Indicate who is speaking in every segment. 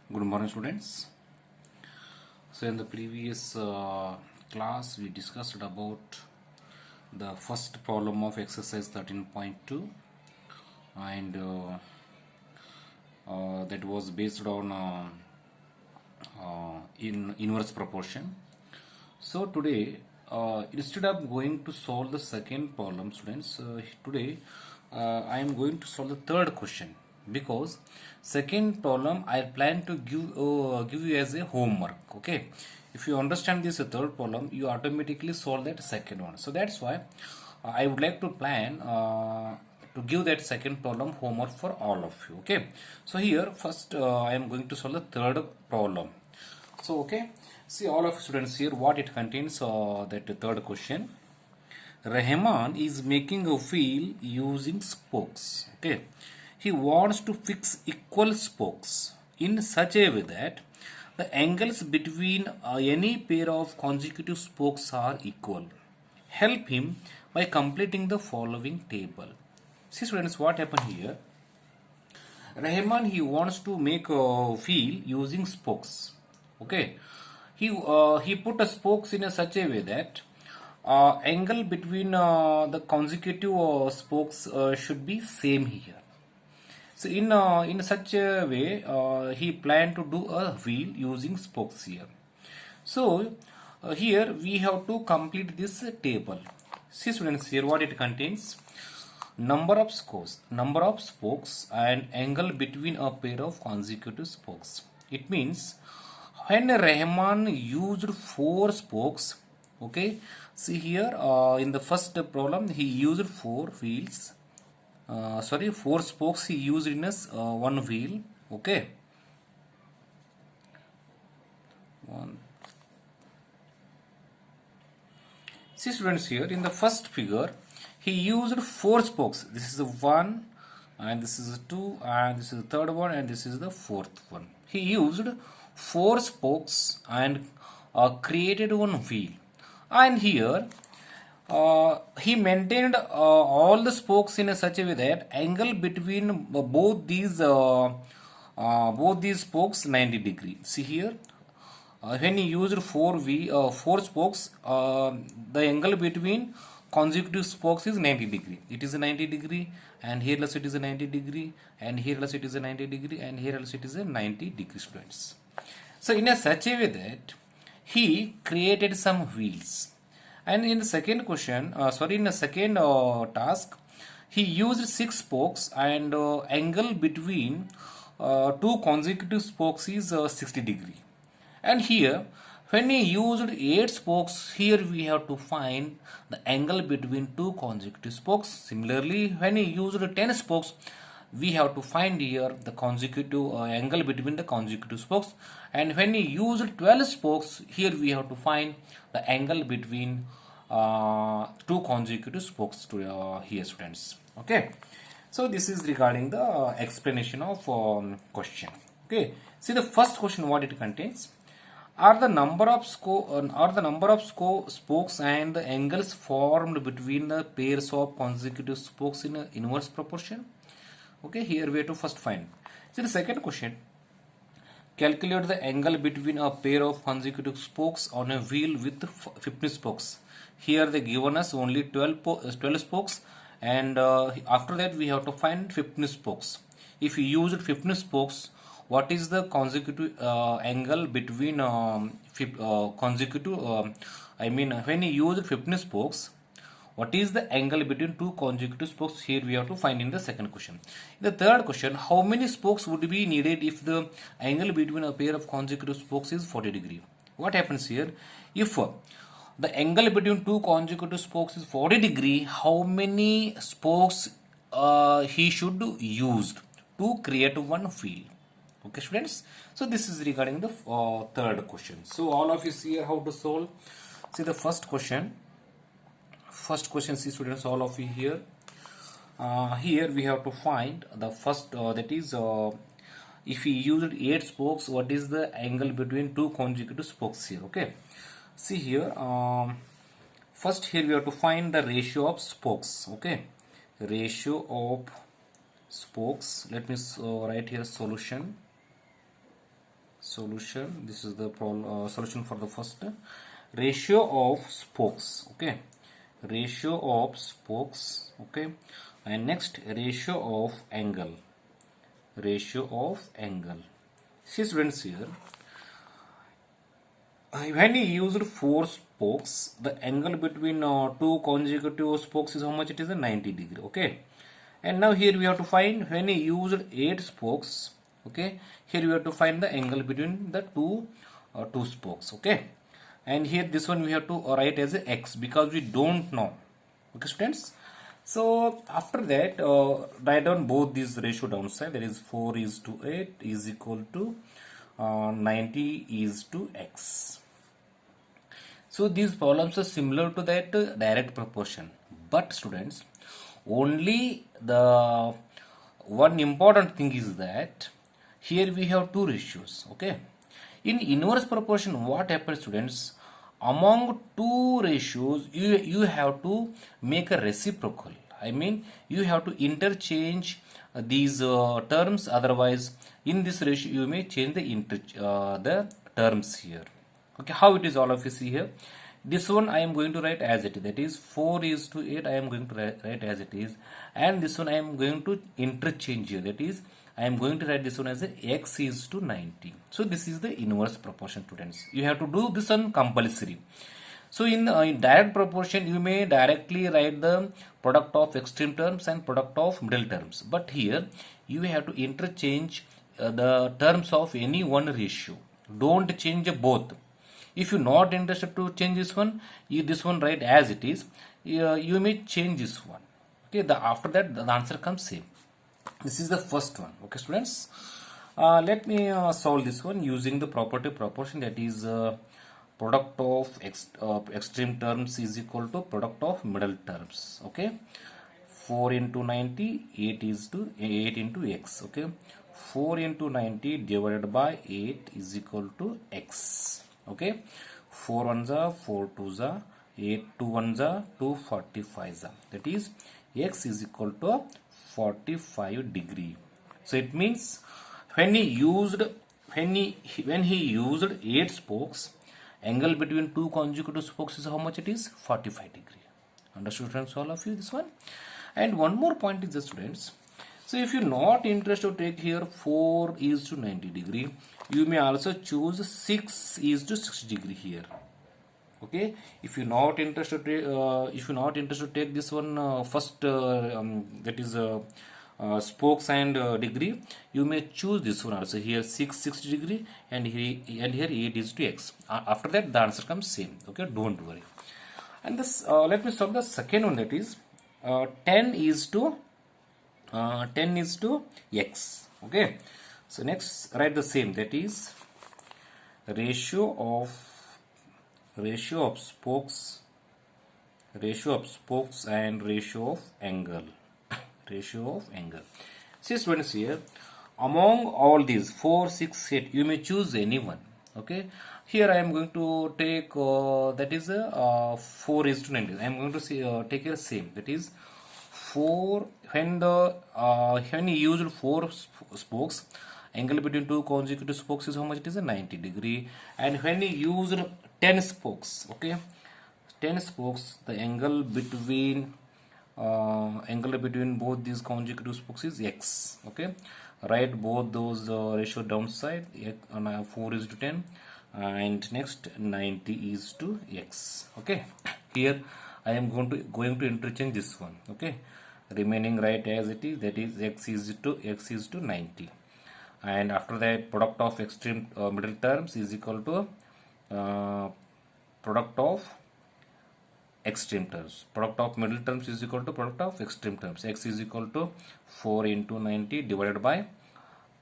Speaker 1: Good morning, students. So, in the previous class, we discussed about the first problem of exercise 13.2, and that was based on in inverse proportion. So, today, instead of going to solve the second problem, students, today I am going to solve the third question, because second problem I plan to give you as a homework. Okay, if you understand this third problem, you automatically solve that second one. So that's why I would like to plan to give that second problem homework for all of you. Okay, so here first I am going to solve the third problem. So okay, see all of students here what it contains. That third question. Rahman is making a wheel using spokes. Okay, he wants to fix equal spokes in such a way that the angles between any pair of consecutive spokes are equal. Help him by completing the following table. See students, what happened here? Rahman, he wants to make a wheel using spokes. Okay, he put a spokes in a such a way that angle between the consecutive spokes should be same here. So in such a way, he planned to do a wheel using spokes here. So here we have to complete this table. See students, here what it contains: number of spokes and angle between a pair of consecutive spokes. It means when Rahman used four spokes, okay, see here in the first problem he used four wheels, four spokes he used in a one wheel, okay, one. See students, here in the first figure he used four spokes. This is the one, and this is the two, and this is the third one, and this is the fourth one. He used four spokes and created one wheel. And here he maintained all the spokes in a such a way that angle between both these spokes 90 degree. See here, when he used four spokes, the angle between consecutive spokes is 90 degree. It is a 90 degree, and here also it is a 90 degree, and here also it is a 90 degree, and here also it is a 90 degree, students. So in a such a way that he created some wheels. And in the second question, in the second task, he used six spokes, and angle between two consecutive spokes is 60 degree. And here, when he used 8 spokes, here we have to find the angle between two consecutive spokes. Similarly, when he used 10 spokes, we have to find here the consecutive angle between the consecutive spokes. And when he used 12 spokes, here we have to find the angle between two consecutive spokes to here, students. Okay, so this is regarding the explanation of question. Okay, see the first question what it contains: are the number of spokes and the angles formed between the pairs of consecutive spokes in an inverse proportion? Okay, here we have to first find. See the second question: calculate the angle between a pair of consecutive spokes on a wheel with 15 spokes. Here they given us only 12 spokes, and after that we have to find 15 spokes. If we used 15 spokes, what is the consecutive angle between consecutive? When you use 15 spokes, what is the angle between two consecutive spokes? Here we have to find in the second question. In the third question, how many spokes would be needed if the angle between a pair of consecutive spokes is 40 degree? What happens here? If the angle between two consecutive spokes is 40 degree, how many spokes he should use to create one wheel? Okay, students. So this is regarding the third question. So all of you see here how to solve. See the first question. First question, see students, all of you here. Here we have to find the first that is if we used 8 spokes, what is the angle between two consecutive spokes here? Okay. See here. First here we have to find the ratio of spokes. Okay. Ratio of spokes. Let me write here solution. solution. This is the solution for the first. Ratio of spokes. Okay, ratio of spokes. Okay, and next ratio of angle. Ratio of angle. See students here, when he used 4 spokes, the angle between two consecutive spokes is how much? It is a 90 degree. Okay, and now here we have to find when he used 8 spokes. Okay, here we have to find the angle between the two spokes. Okay, and here this one we have to write as a x because we don't know. Okay students, so after that write down both these ratio downside, that is 4:8 is equal to 90 is to x. So these problems are similar to that direct proportion, but students, only the one important thing is that here we have two ratios. Okay, in inverse proportion, what happens, students? Among two ratios, you have to make a reciprocal. I mean, you have to interchange these terms. Otherwise, in this ratio, you may change the terms here. Okay, how it is all of you see here. This one I am going to write as it is, that is 4:8 I am going to write as it is, and this one I am going to interchange here, that is I am going to write this one as a x is to 90. So this is the inverse proportion, students. You have to do this one compulsory. So in direct proportion, you may directly write the product of extreme terms and product of middle terms, but here you have to interchange the terms of any one ratio. Don't change both. If you're not interested to change this one, this one write as it is. You may change this one. Okay, after that the answer comes same. This is the first one. Okay students, let me solve this one using the property proportion, that is product of extreme terms is equal to product of middle terms. Okay, 4 into 90, 8 is to 8 into x. Okay, 4 into 90 divided by 8 is equal to x. Okay, 4 ones are 4 twos are 8 2 ones are 245s are, that is x is equal to 45 degree. So it means when he used 8 spokes, angle between two consecutive spokes is how much? It is 45 degree. Understood friends, all of you, this one? And one more point is the students, so if you're not interested to take here 4 is to 90 degree, you may also choose 6 is to 60 degree here. Okay, if you're not interested to take this one first, that is spokes and degree, you may choose this one also. Here 60 degree, and here 8 is to x. After that the answer comes same. Okay, don't worry. And this let me solve the second one, that is 10 is to x. Okay, so next write the same, that is ratio of spokes and ratio of angle. Ratio of angle. See students, here among all these 4 6 8 you may choose any one. Okay, here I am going to take that is 4 is to 90. I am going to take here same, that is 4. When you used 4 spokes, angle between two consecutive spokes is how much? It is a 90 degree. And when you used 10 spokes, okay, 10 spokes, the angle between both these consecutive spokes is x. Okay, write both those ratio downside. 4 is to 10, and next 90 is to x. Okay, here I am going to interchange this one. Okay, remaining right as it is, that is x is to 90, and after that product of extreme middle terms is equal to product of extreme terms. Product of middle terms is equal to product of extreme terms. X is equal to 4 into 90 divided by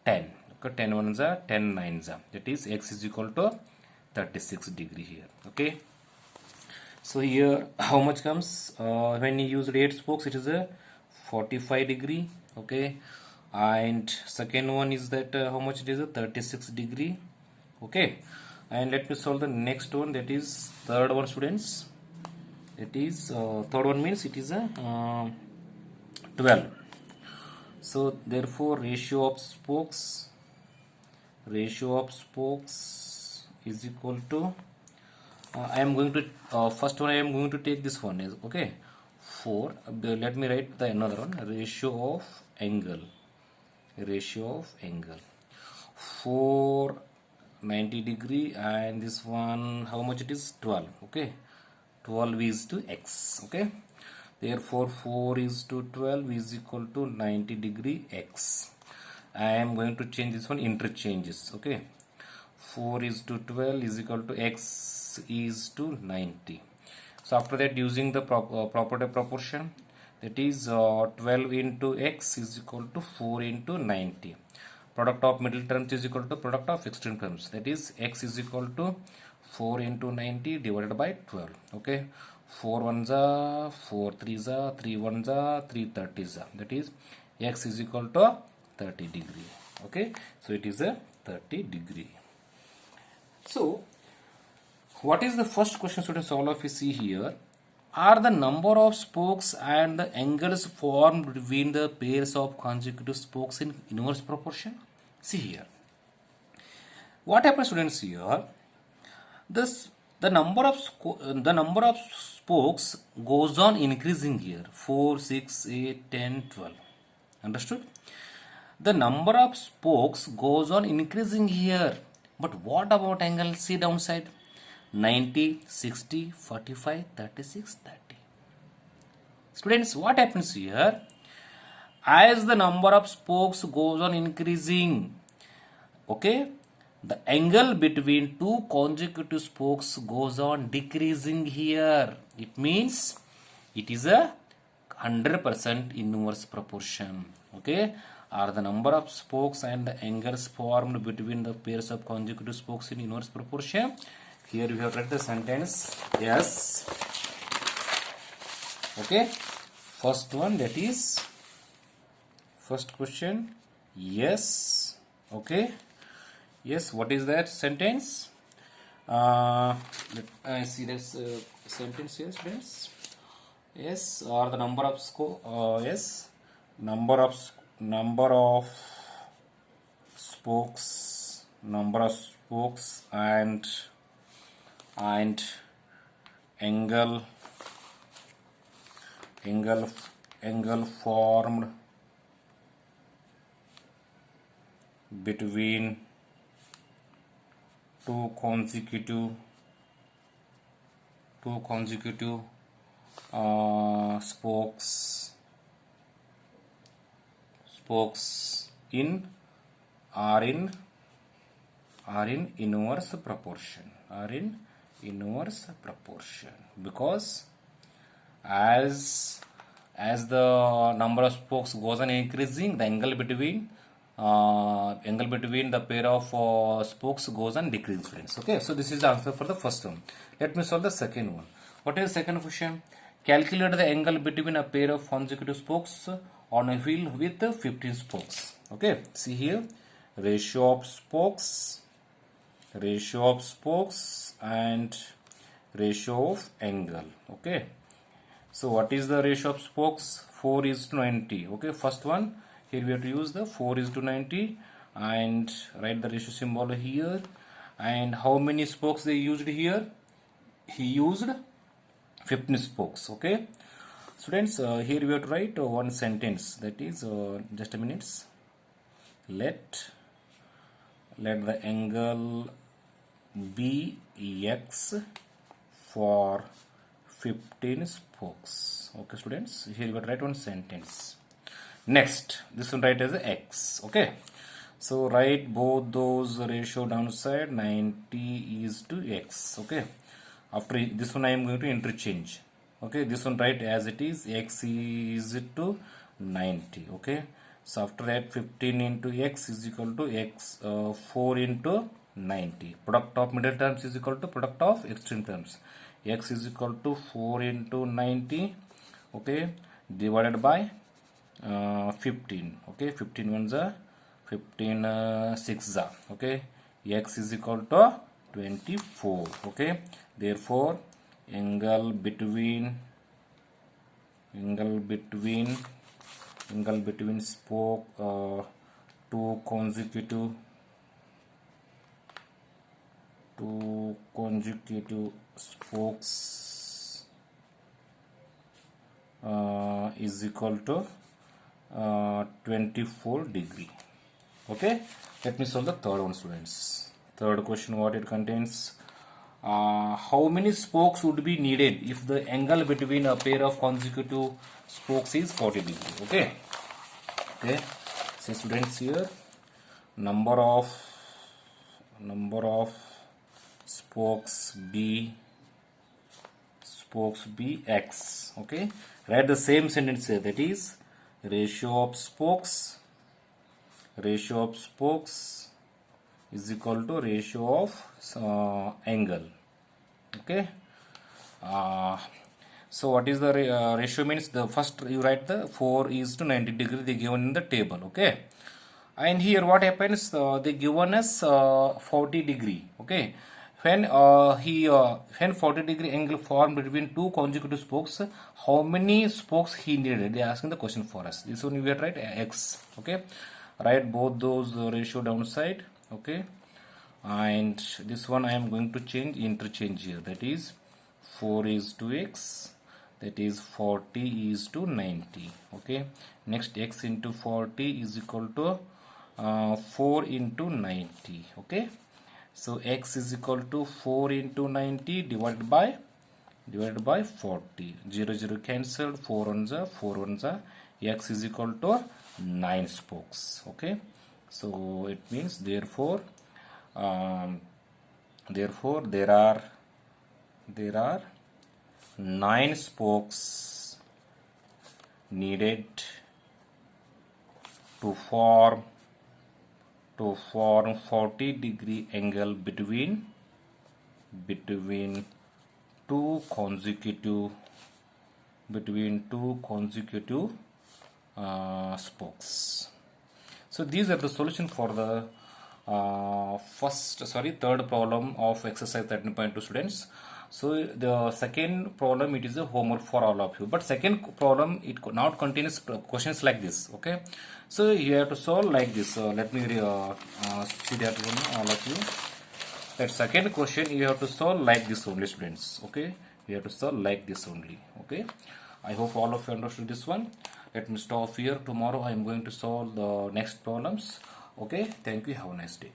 Speaker 1: 10. Okay, 10 ones are 10 nines are, that is x is equal to 36 degree here. Okay, so here how much comes when you use 8 spokes? It is a 45 degree. Okay, and second one is that how much? It is a 36 degree. Okay, and let me solve the next one, that is third one, students. It is third one means it is a 12. So therefore ratio of spokes ratio of spokes is equal to I am going to first one I am going to take this one is okay 4 let me write the another one ratio of angle 4 90 degree and this one how much it is 12 okay 12 is to x okay therefore 4 is to 12 is equal to 90 degree x. I am going to change this one interchanges okay 4 is to 12 is equal to x is to 90. So after that using the property proportion that is 12 into x is equal to 4 into 90. Product of middle terms is equal to product of extreme terms that is x is equal to 4 into 90 divided by 12 okay 4 ones are 4 threes are 3 ones are 3 thirties are that is x is equal to 30 degree okay so it is a 30 degree. So what is the first question students all of you see here are the number of spokes and the angles formed between the pairs of consecutive spokes in inverse proportion. See here what happens students here this the number of spokes goes on increasing here 4 6 8 10 12 understood the number of spokes goes on increasing here but what about angle see downside 90 60 45 36 30 students what happens here as the number of spokes goes on increasing okay the angle between two consecutive spokes goes on decreasing here it means it is a 100% inverse proportion okay are the number of spokes and the angles formed between the pairs of consecutive spokes in inverse proportion. Here we have read the sentence yes okay first one that is first question yes okay yes what is that sentence let I see this sentence here students yes or the number of yes number of spokes and angle formed between two consecutive spokes in are in inverse proportion because as the number of spokes goes on increasing the angle between the pair of spokes goes on decreasing friends okay so this is the answer for the first one. Let me solve the second one. What is the second question? Calculate the angle between a pair of consecutive spokes on a wheel with 15 spokes okay see here ratio of spokes and ratio of angle okay so what is the ratio of spokes 4 is to 90 okay first one here we have to use the 4 is to 90 and write the ratio symbol here and how many spokes they used here he used 15 spokes okay students here we have to write one sentence that is just a minute let the angle be x for 15 spokes okay students here we have to write one sentence. Next this one write as a x okay so write both those ratio downside 90 is to x okay after this one I am going to interchange okay this one write as it is x is to 90 okay so after that 15 into x is equal to x 4 into 90 product of middle terms is equal to product of extreme terms x is equal to 4 into 90 okay divided by 15 okay 15 ones are 15 6 are okay x is equal to 24 okay therefore angle between spoke two consecutive consecutive spokes is equal to 24 degree. Okay, let me solve the third one, students. Third question, what it contains: how many spokes would be needed if the angle between a pair of consecutive spokes is 40 degree? Okay, so students, here number of spokes be x. Okay, write the same sentence here, that is ratio of spokes is equal to ratio of angle. Okay, so what is the ratio means? The first you write the 4 is to 90 degree they given in the table. Okay, and here what happens, they given us 40 degree. Okay, when when 40 degree angle formed between two consecutive spokes, how many spokes he needed? They are asking the question for us. This one we have write x. Okay, write both those ratio downside. Okay, and this one I am going to interchange here, that is 4 is to x, that is 40 is to 90. Okay, next x into 40 is equal to 4 into 90. Okay, so x is equal to 4 into 90 divided by 40. 0 cancelled, 4 on the x is equal to 9 spokes. Okay, so it means therefore there are 9 spokes needed to form 40 degree angle between two consecutive spokes. So these are the solution for the third problem of exercise 13.2, students. So the second problem, it is a homework for all of you, but second problem it not contains questions like this. Okay, so you have to solve like this. Let me see that one, all of you. That second question you have to solve like this only, students. Okay, you have to solve like this only. Okay, I hope all of you understood this one. Let me stop here. Tomorrow I am going to solve the next problems. Okay, thank you. Have a nice day.